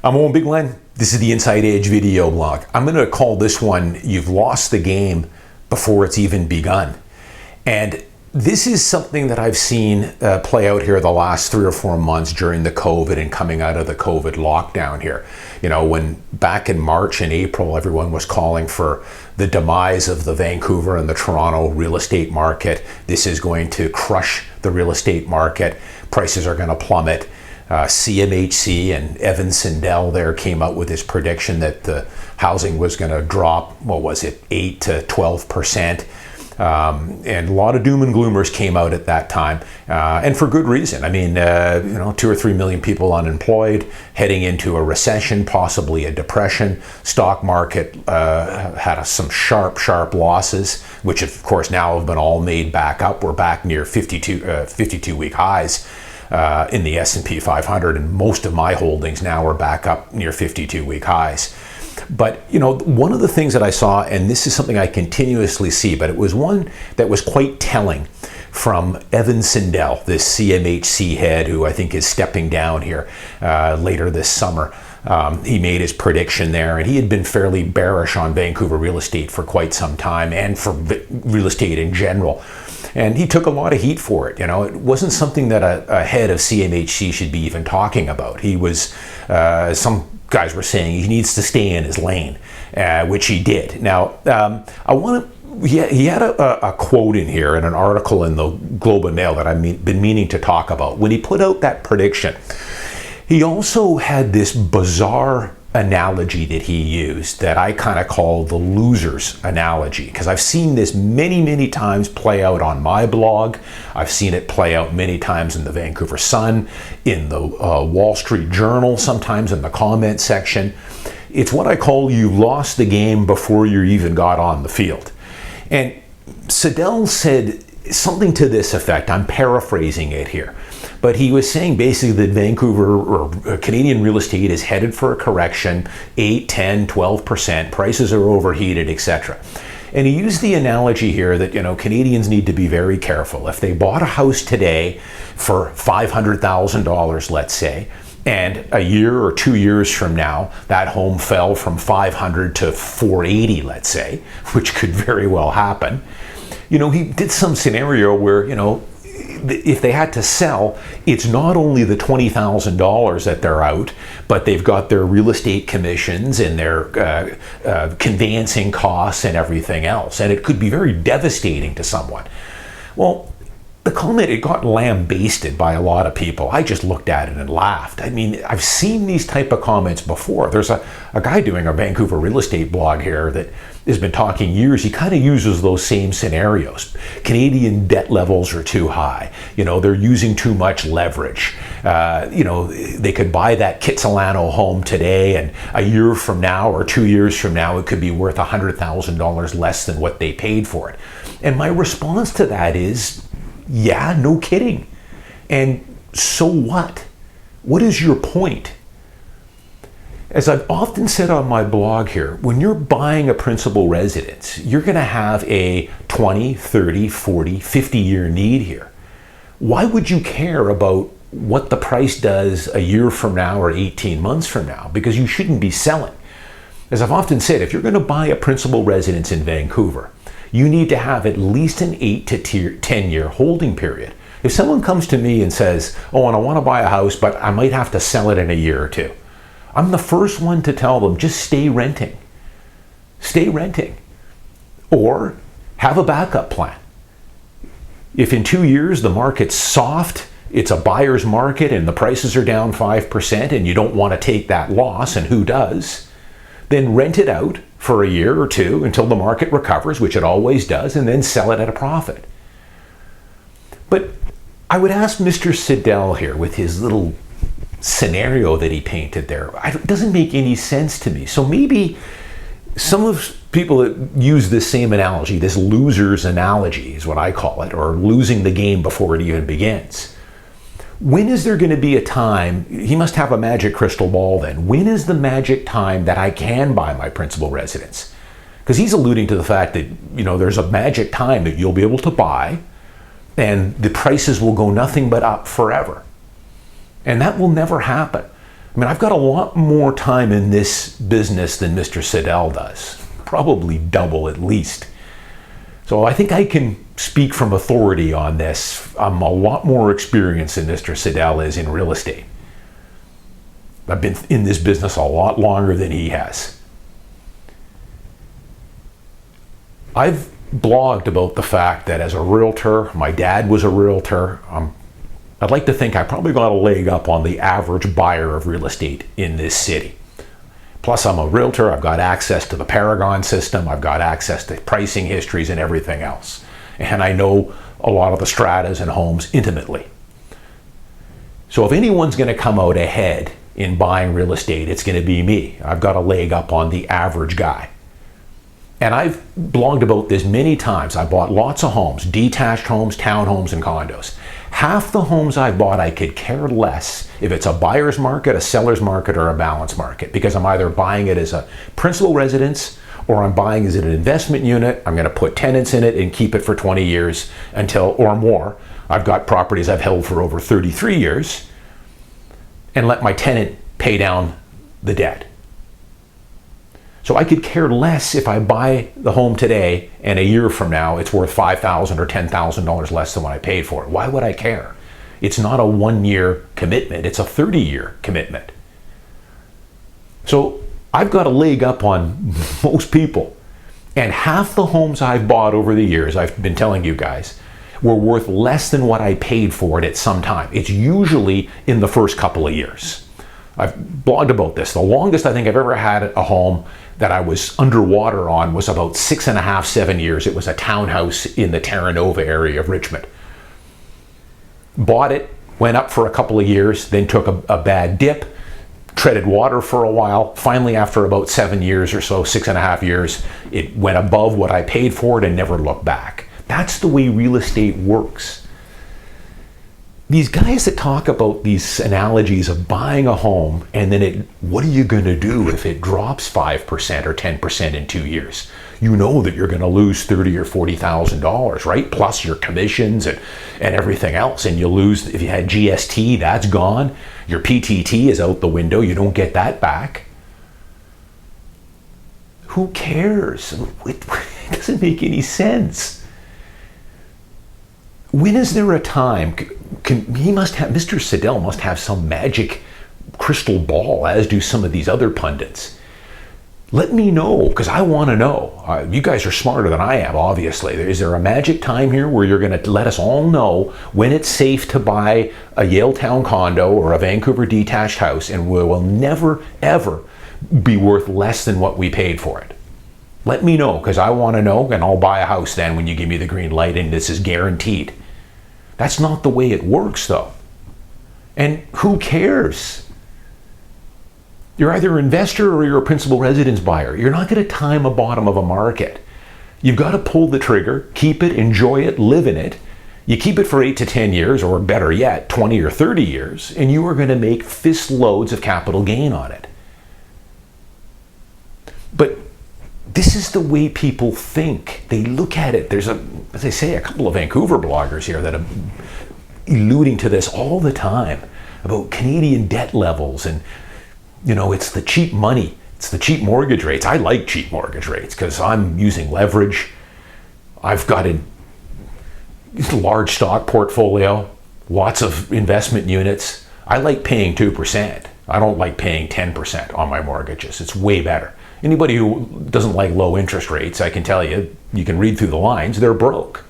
I'm Owen Bigland. This is the Inside Edge video blog. I'm going to call this one, You've Lost the Game Before It's Even Begun. And this is something that I've seen play out here the last 3 or 4 months during the COVID and coming out of the COVID lockdown here. You know, when back in March and April, everyone was calling for the demise of the Vancouver and the Toronto real estate market. This is going to crush the real estate market. Prices are going to plummet. CMHC and Evan Sindel there came out with this prediction that the housing was going to drop, 8 to 12%. And a lot of doom and gloomers came out at that time, and for good reason. I mean, 2 or 3 million people unemployed, heading into a recession, possibly a depression. Stock market had some sharp losses, which of course now have been all made back up. We're back near 52-week highs in the S&P 500, and most of my holdings now are back up near 52-week highs. But, one of the things that I saw, and this is something I continuously see, but it was one that was quite telling from Evan Sindel, this CMHC head who I think is stepping down here later this summer. He made his prediction there, and he had been fairly bearish on Vancouver real estate for quite some time, and for real estate in general. And he took a lot of heat for it. It wasn't something that a head of CMHC should be even talking about. He was, some guys were saying he needs to stay in his lane, which he did. Now, he had a quote in here in an article in the Globe and Mail that I've been meaning to talk about. When he put out that prediction, he also had this bizarre analogy that he used that I kind of call the loser's analogy, because I've seen this many times play out on my blog. I've seen it play out many times in the Vancouver Sun, in the Wall Street Journal, sometimes in the comment section. It's what I call you lost the game before you even got on the field. And Sindel said something to this effect. I'm paraphrasing it here. But he was saying basically that Vancouver or Canadian real estate is headed for a correction, 8, 10, 12%, prices are overheated, etc. And he used the analogy here that, Canadians need to be very careful. If they bought a house today for $500,000, let's say, and a year or 2 years from now, that home fell from 500 to 480, let's say, which could very well happen. He did some scenario where, if they had to sell, it's not only the $20,000 that they're out, but they've got their real estate commissions and their conveyancing costs and everything else. And it could be very devastating to someone. Well, the comment, it got lambasted by a lot of people. I just looked at it and laughed. I mean, I've seen these type of comments before. There's a guy doing a Vancouver real estate blog here that has been talking years. He kind of uses those same scenarios. Canadian debt levels are too high. They're using too much leverage. They could buy that Kitsilano home today, and a year from now or 2 years from now, it could be worth $100,000 less than what they paid for it. And my response to that is, yeah, no kidding. And so what? What is your point? As I've often said on my blog here, when you're buying a principal residence, you're going to have a 20, 30, 40, 50-year need here. Why would you care about what the price does a year from now or 18 months from now? Because you shouldn't be selling. As I've often said, if you're going to buy a principal residence in Vancouver, you need to have at least an 8 to 10-year holding period. If someone comes to me and says, "Oh, and I want to buy a house, but I might have to sell it in a year or two," I'm the first one to tell them, just stay renting. Stay renting. Or have a backup plan. If in 2 years the market's soft, it's a buyer's market and the prices are down 5% and you don't want to take that loss, and who does, then rent it out for a year or two until the market recovers, which it always does, and then sell it at a profit. But I would ask Mr. Sindel here, with his little scenario that he painted there, it doesn't make any sense to me. So maybe some of people that use this same analogy, this loser's analogy is what I call it, or losing the game before it even begins. When is there going to be a time, he must have a magic crystal ball then, when is the magic time that I can buy my principal residence? Because he's alluding to the fact that, there's a magic time that you'll be able to buy and the prices will go nothing but up forever. And that will never happen. I mean, I've got a lot more time in this business than Mr. Siddell does, probably double at least. So I think I can speak from authority on this. I'm a lot more experienced than Mr. Siddell is in real estate. I've been in this business a lot longer than he has. I've blogged about the fact that as a realtor, my dad was a realtor. I'd like to think I probably got a leg up on the average buyer of real estate in this city. Plus, I'm a realtor. I've got access to the Paragon system. I've got access to pricing histories and everything else. And I know a lot of the stratas and homes intimately. So if anyone's going to come out ahead in buying real estate, it's going to be me. I've got a leg up on the average guy. And I've blogged about this many times. I bought lots of homes, detached homes, townhomes, and condos. Half the homes I bought, I could care less if it's a buyer's market, a seller's market, or a balance market, because I'm either buying it as a principal residence or I'm buying it as an investment unit. I'm going to put tenants in it and keep it for 20 years until, or more. I've got properties I've held for over 33 years and let my tenant pay down the debt. So I could care less if I buy the home today and a year from now it's worth $5,000 or $10,000 less than what I paid for it. Why would I care? It's not a 1-year commitment, it's a 30-year commitment. So I've got a leg up on most people. And half the homes I've bought over the years, I've been telling you guys, were worth less than what I paid for it at some time. It's usually in the first couple of years. I've blogged about this. The longest I think I've ever had a home that I was underwater on was about 6.5, 7 years. It was a townhouse in the Terra Nova area of Richmond. Bought it, went up for a couple of years, then took a bad dip, treaded water for a while. Finally, after about 7 years or so, 6.5 years, it went above what I paid for it and never looked back. That's the way real estate works. These guys that talk about these analogies of buying a home and then what are you going to do if it drops 5% or 10% in 2 years? You know that you're going to lose $30,000 or $40,000, right? Plus your commissions and everything else. And you lose, if you had GST, that's gone. Your PTT is out the window. You don't get that back. Who cares? It doesn't make any sense. When is there a time, Mr. Siddell must have some magic crystal ball, as do some of these other pundits. Let me know, because I want to know. You guys are smarter than I am, obviously. Is there a magic time here where you're going to let us all know when it's safe to buy a Yaletown condo or a Vancouver detached house and we will never, ever be worth less than what we paid for it? Let me know, because I want to know, and I'll buy a house then when you give me the green light and this is guaranteed. That's not the way it works, though. And who cares? You're either an investor or you're a principal residence buyer. You're not going to time a bottom of a market. You've got to pull the trigger, keep it, enjoy it, live in it. You keep it for 8 to 10 years, or better yet, 20 or 30 years, and you are going to make fist loads of capital gain on it. But this is the way people think. They look at it. There's as I say, a couple of Vancouver bloggers here that are alluding to this all the time about Canadian debt levels and, it's the cheap money. It's the cheap mortgage rates. I like cheap mortgage rates because I'm using leverage. I've got a large stock portfolio, lots of investment units. I like paying 2%. I don't like paying 10% on my mortgages. It's way better. Anybody who doesn't like low interest rates, I can tell you, you can read through the lines, they're broke.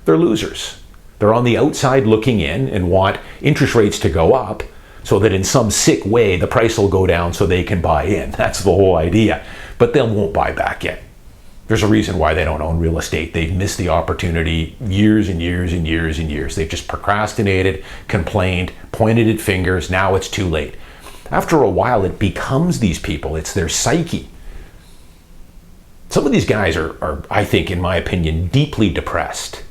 They're losers. They're on the outside looking in and want interest rates to go up so that in some sick way the price will go down so they can buy in. That's the whole idea. But they won't buy back in. There's a reason why they don't own real estate. They've missed the opportunity years and years and years and years. They've just procrastinated, complained, pointed at fingers. Now it's too late. After a while, it becomes these people. It's their psyche. Some of these guys are, I think, in my opinion, deeply depressed.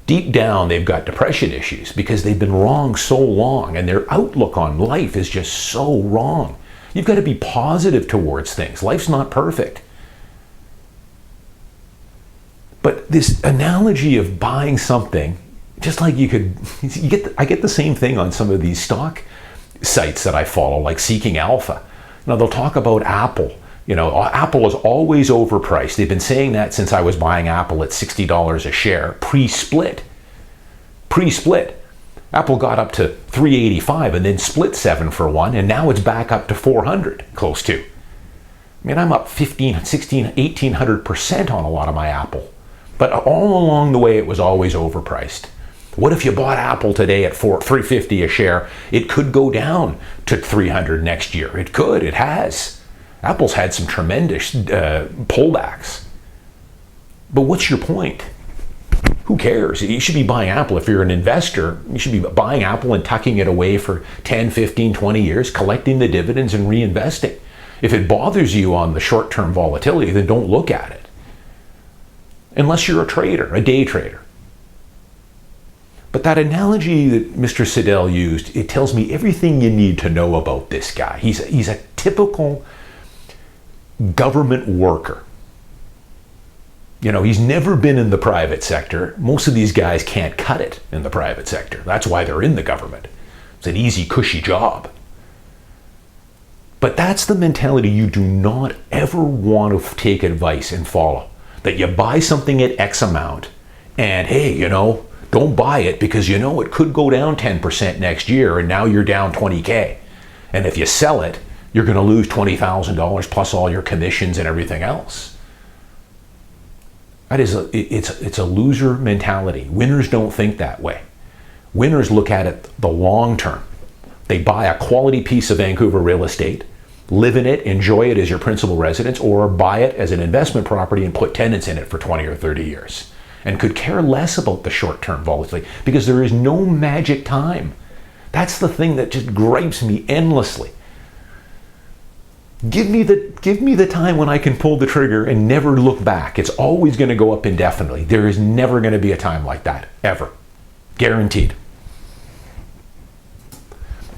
Deep down, they've got depression issues because they've been wrong so long and their outlook on life is just so wrong. You've got to be positive towards things. Life's not perfect. But this analogy of buying something, just like I get the same thing on some of these stock sites that I follow, like Seeking Alpha. Now, they'll talk about Apple. You know, Apple is always overpriced. They've been saying that since I was buying Apple at $60 a share, pre-split. Pre-split. Apple got up to $385 and then split 7 for 1, and now it's back up to $400, close to. I mean, I'm up 15, 16, 1,800% on a lot of my Apple. But all along the way, it was always overpriced. What if you bought Apple today at $350 a share? It could go down to $300 next year. It could. It has. Apple's had some tremendous pullbacks. But what's your point? Who cares? You should be buying Apple if you're an investor. You should be buying Apple and tucking it away for 10, 15, 20 years, collecting the dividends and reinvesting. If it bothers you on the short-term volatility, then don't look at it. Unless you're a trader, a day trader. But that analogy that Mr. Siddell used, it tells me everything you need to know about this guy. He's a typical government worker. You know, he's never been in the private sector. Most of these guys can't cut it in the private sector. That's why they're in the government. It's an easy, cushy job. But that's the mentality you do not ever want to take advice and follow. That you buy something at X amount and, hey, you know, don't buy it because you know it could go down 10% next year and now you're down 20K. And if you sell it, you're going to lose $20,000 plus all your commissions and everything else. That is it's a loser mentality. Winners don't think that way. Winners look at it the long term. They buy a quality piece of Vancouver real estate, live in it, enjoy it as your principal residence, or buy it as an investment property and put tenants in it for 20 or 30 years. And could care less about the short-term volatility because there is no magic time. That's the thing that just gripes me endlessly. Give me the time when I can pull the trigger and never look back. It's always going to go up indefinitely. There is never going to be a time like that, ever. Guaranteed.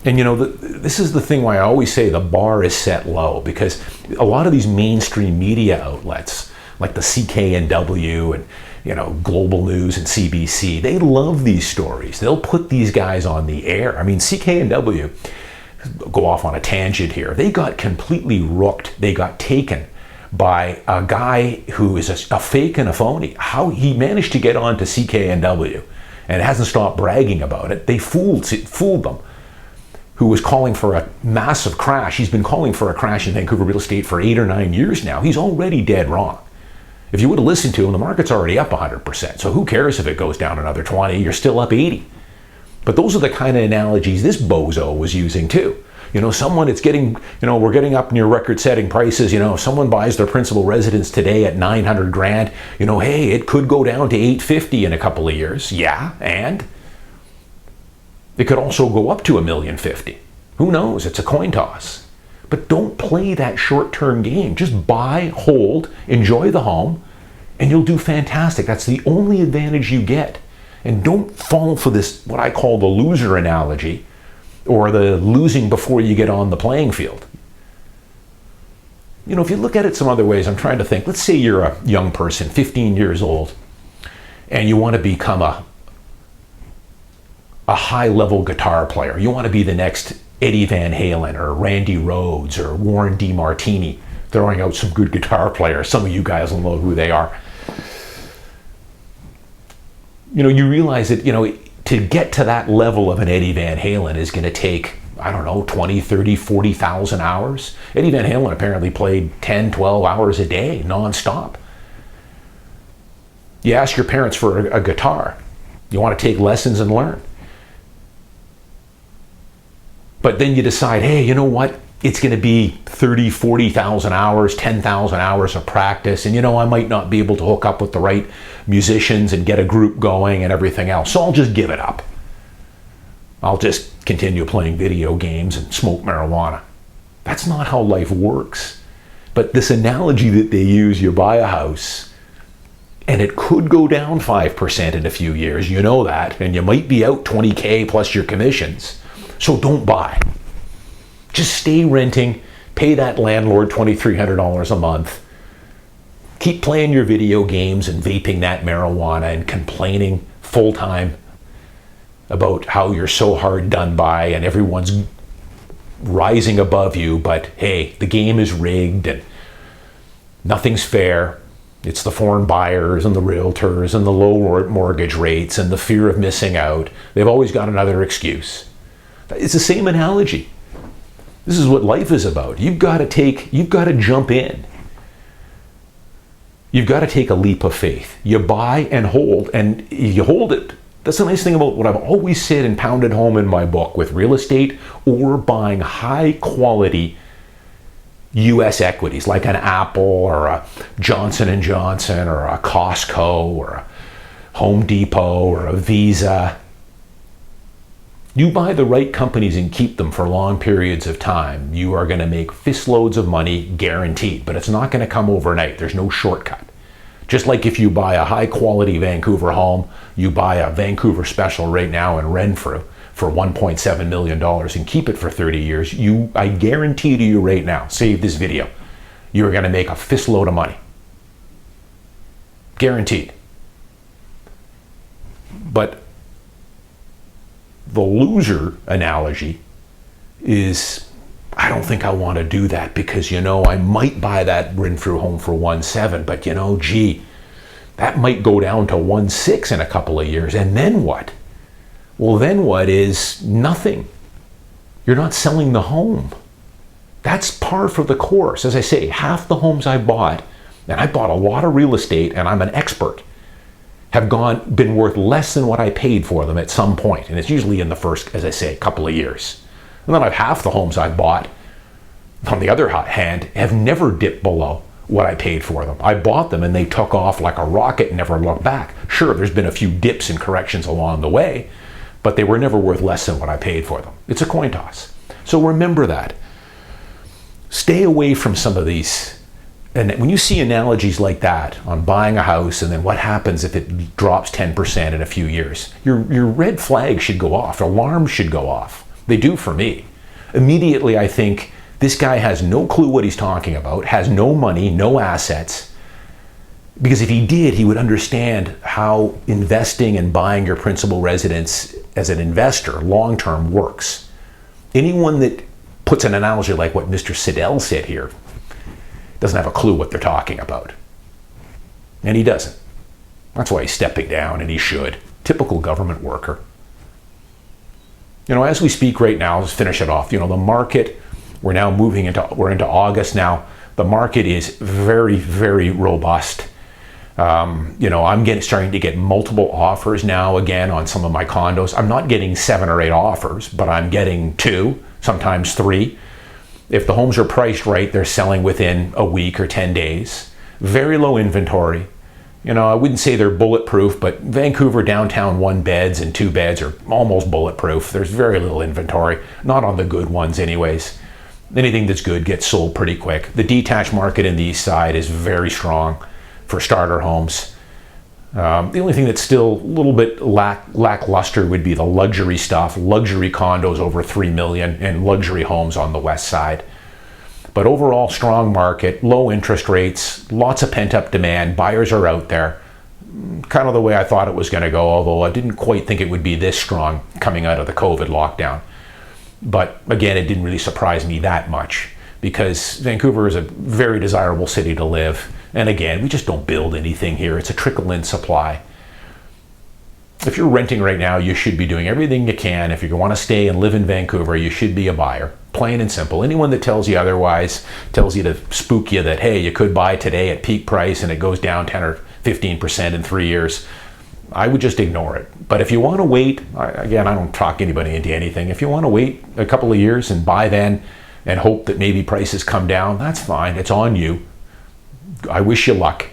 And you know, this is the thing why I always say the bar is set low, because a lot of these mainstream media outlets, like the CKNW and, you know, Global News and CBC, they love these stories. They'll put these guys on the air. I mean, CKNW, go off on a tangent here, they got completely rooked. They got taken by a guy who is a fake and a phony. How he managed to get on to CKNW and hasn't stopped bragging about it. They fooled them. Who was calling for a massive crash. He's been calling for a crash in Vancouver real estate for 8 or 9 years now. He's already dead wrong. If you would have listened to him, the market's already up 100%. So who cares if it goes down another 20? You're still up 80. But those are the kind of analogies this bozo was using too. You know, someone, it's getting, you know, we're getting up near record-setting prices. You know, if someone buys their principal residence today at 900 grand, you know, hey, it could go down to 850 in a couple of years. Yeah, and it could also go up to $1,050,000. Who knows? It's a coin toss. But don't play that short-term game. Just buy, hold, enjoy the home, and you'll do fantastic. That's the only advantage you get. And don't fall for this, what I call the loser analogy, or the losing before you get on the playing field. You know, if you look at it some other ways, I'm trying to think. Let's say you're a young person, 15 years old, and you want to become a high-level guitar player. You want to be the next Eddie Van Halen or Randy Rhoads or Warren DeMartini, throwing out some good guitar players. Some of you guys will know who they are. You know, you realize that, you know, to get to that level of an Eddie Van Halen is going to take, I don't know, 20, 30, 40,000 hours. Eddie Van Halen apparently played 10, 12 hours a day, nonstop. You ask your parents for a guitar. You want to take lessons and learn. But then you decide, hey, you know what? It's going to be 30, 40,000 hours, 10,000 hours of practice. And, you know, I might not be able to hook up with the right musicians and get a group going and everything else. So I'll just give it up. I'll just continue playing video games and smoke marijuana. That's not how life works. But this analogy that they use, you buy a house and it could go down 5% in a few years. You know that. And you might be out 20K plus your commissions. So don't buy. Just stay renting, pay that landlord $2,300 a month, keep playing your video games and vaping that marijuana and complaining full time about how you're so hard done by and everyone's rising above you, but hey, the game is rigged and nothing's fair. It's the foreign buyers and the realtors and the low mortgage rates and the fear of missing out. They've always got another excuse. It's the same analogy. This is what life is about. You've got to jump in. You've got to take a leap of faith. You buy and hold, and you hold it. That's the nice thing about what I've always said and pounded home in my book with real estate or buying high quality U.S. equities like an Apple or a Johnson & Johnson or a Costco or a Home Depot or a Visa. You buy the right companies and keep them for long periods of time, you are going to make fistloads of money guaranteed, but it's not going to come overnight. There's no shortcut. Just like if you buy a high quality Vancouver home, you buy a Vancouver special right now in Renfrew for $1.7 million and keep it for 30 years, I guarantee to you right now, save this video, you're going to make a fistload of money. Guaranteed. But the loser analogy is, I don't think I want to do that because, I might buy that Renfrew home for 1.7, but gee, that might go down to 1.6 in a couple of years. And then what? Well, then what is nothing. You're not selling the home. That's par for the course. As I say, half the homes I bought, and I bought a lot of real estate and I'm an expert, have been worth less than what I paid for them at some point. And it's usually in the first, as I say, couple of years. And then half the homes I've bought, on the other hand, have never dipped below what I paid for them. I bought them and they took off like a rocket and never looked back. Sure, there's been a few dips and corrections along the way, but they were never worth less than what I paid for them. It's a coin toss. So remember that. Stay away from some of these. And when you see analogies like that on buying a house and then what happens if it drops 10% in a few years, your red flag should go off. Alarms should go off. They do for me. Immediately I think, this guy has no clue what he's talking about, has no money, no assets. Because if he did, he would understand how investing and buying your principal residence as an investor long-term works. Anyone that puts an analogy like what Mr. Siddell said here doesn't have a clue what they're talking about. And he doesn't. That's why he's stepping down, and he should. Typical government worker. As we speak right now, let's finish it off. The market, we're into August now. The market is very, very robust. I'm starting to get multiple offers now again on some of my condos. I'm not getting 7 or 8 offers, but I'm getting 2, sometimes 3. If the homes are priced right, they're selling within a week or 10 days. Very low inventory. I wouldn't say they're bulletproof, but Vancouver downtown 1 beds and 2 beds are almost bulletproof. There's very little inventory, not on the good ones anyways. Anything that's good gets sold pretty quick. The detached market in the east side is very strong for starter homes. The only thing that's still a little bit lackluster would be the luxury stuff, luxury condos over $3 million and luxury homes on the west side. But overall, strong market, low interest rates, lots of pent-up demand, buyers are out there. Kind of the way I thought it was going to go, although I didn't quite think it would be this strong coming out of the COVID lockdown. But again, it didn't really surprise me that much because Vancouver is a very desirable city to live. And again, we just don't build anything here. It's a trickle-in supply. If you're renting right now, you should be doing everything you can. If you want to stay and live in Vancouver, you should be a buyer. Plain and simple. Anyone that tells you otherwise, tells you to spook you that, hey, you could buy today at peak price and it goes down 10 or 15% in 3 years, I would just ignore it. But if you want to wait, again, I don't talk anybody into anything. If you want to wait a couple of years and buy then and hope that maybe prices come down, that's fine. It's on you. I wish you luck.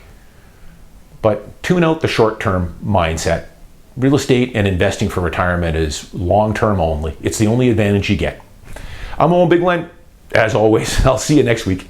But tune out the short-term mindset. Real estate and investing for retirement is long-term only. It's the only advantage you get. I'm Owen Bigland. As always, I'll see you next week.